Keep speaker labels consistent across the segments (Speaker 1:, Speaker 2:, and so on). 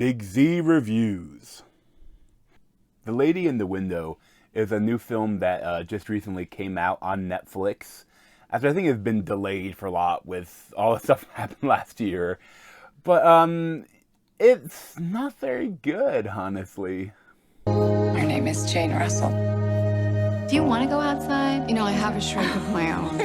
Speaker 1: Big Z Reviews. The Lady in the Window is a new film that just recently came out on Netflix. After I think it's been delayed for a lot with all the stuff that happened last year. But it's not very good, honestly.
Speaker 2: Your name is Jane Russell.
Speaker 3: Do you want to go outside? You know, I have a shrink of my own.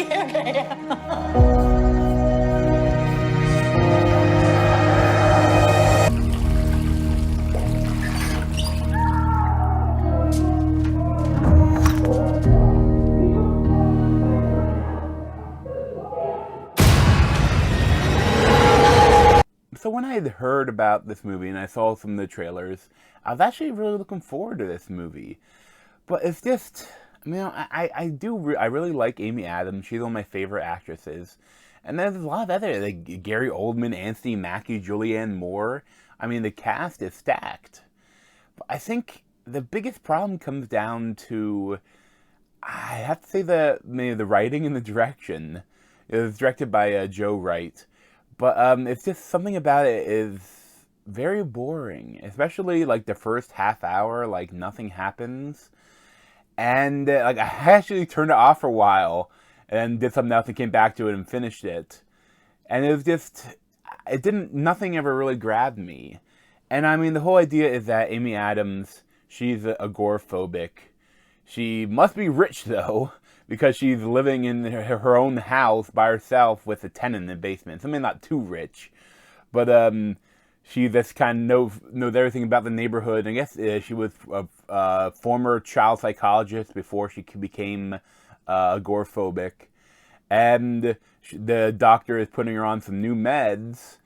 Speaker 1: So when I had heard about this movie and I saw some of the trailers, I was actually really looking forward to this movie. But it's just, I really like Amy Adams. She's one of my favorite actresses. And there's a lot of other, like Gary Oldman, Anthony Mackie, Julianne Moore. I mean, the cast is stacked. But I think the biggest problem comes down to, I have to say maybe the writing and the direction. It was directed by Joe Wright. But it's just something about it is very boring, especially like the first half hour, like nothing happens. And like I actually turned it off for a while and did something else and came back to it and finished it. And it was just, nothing ever really grabbed me. And I mean, the whole idea is that Amy Adams, she's agoraphobic. She must be rich though, because she's living in her own house by herself with a tenant in the basement. I mean, not too rich, but she just kind of knows everything about the neighborhood. I guess she was a former child psychologist before she became agoraphobic. And the doctor is putting her on some new meds,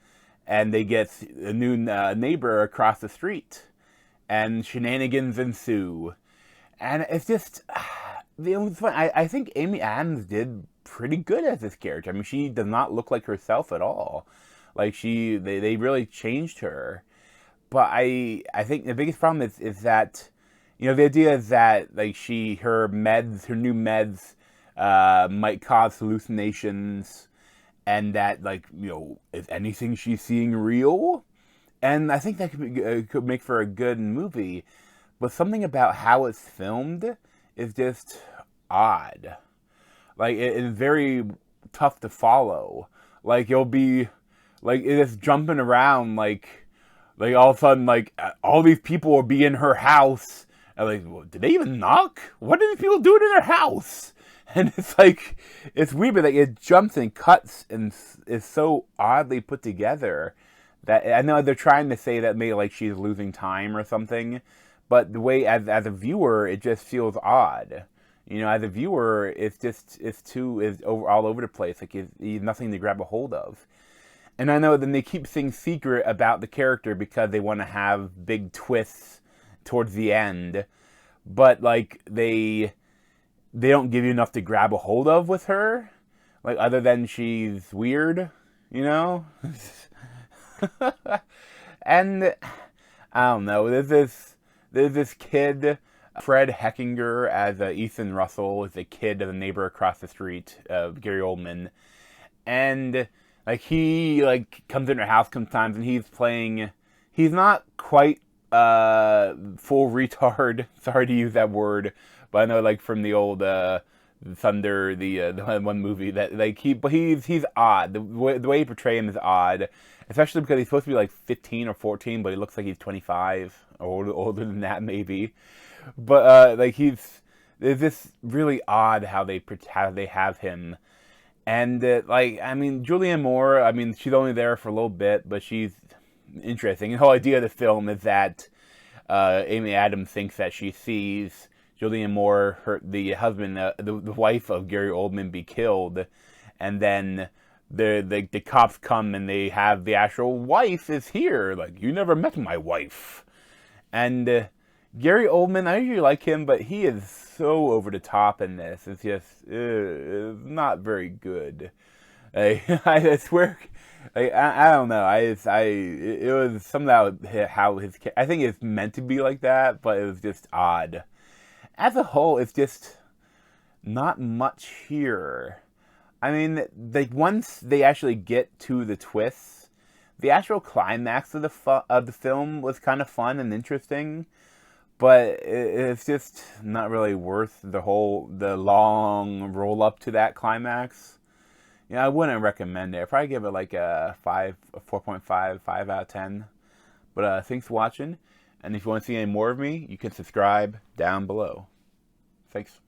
Speaker 1: and they get a new neighbor across the street. And shenanigans ensue. And it's just, I think Amy Adams did pretty good as this character. I mean, she does not look like herself at all. Like they really changed her. But I think the biggest problem is that, you know, the idea is that like her new meds might cause hallucinations, and that, like, you know, is anything she's seeing real? And I think that could make for a good movie. But something about how it's filmed is just odd. Like, it is very tough to follow. Like, you'll be, like, it is jumping around, like all of a sudden, like, all these people will be in her house. And like, well, did they even knock? What are these people doing in their house? And it's like, it's weird, but like, it jumps and cuts and is so oddly put together that I know they're trying to say that maybe like she's losing time or something. But the way, as a viewer, it just feels odd. You know, as a viewer, it's all over the place. Like, it's nothing to grab a hold of. And I know then they keep things secret about the character because they want to have big twists towards the end. But, like, they don't give you enough to grab a hold of with her. Like, other than she's weird, you know? And, I don't know, there's this kid, Fred Heckinger, as Ethan Russell, is a kid of a neighbor across the street, Gary Oldman. And, like, he, like, comes in her house sometimes, and he's not quite, full retard. Sorry to use that word, but I know, like, from the old, Thunder, the one movie, that, like, he's odd. The way you portray him is odd. Especially because he's supposed to be like 15 or 14, but he looks like he's 25 or older than that maybe. But like it's this really odd how they have him. And like, I mean, Julianne Moore, I mean, she's only there for a little bit, but she's interesting. And the whole idea of the film is that Amy Adams thinks that she sees Julianne Moore, the husband, the wife of Gary Oldman, be killed, and then the cops come and they have the actual wife is here. Like, you never met my wife. And Gary Oldman, I usually like him, but he is so over the top in this. It's just it's not very good. I swear, I don't know. It was something how his, I think it's meant to be like that, but it was just odd. As a whole, it's just not much here. I mean, like, once they actually get to the twists, The actual climax of the film was kind of fun and interesting, but it's just not really worth the long roll up to that climax. I wouldn't recommend it. I'd probably give it like a 4.5 out of 10. But thanks for watching, and if you want to see any more of me, you can subscribe down below. Thanks.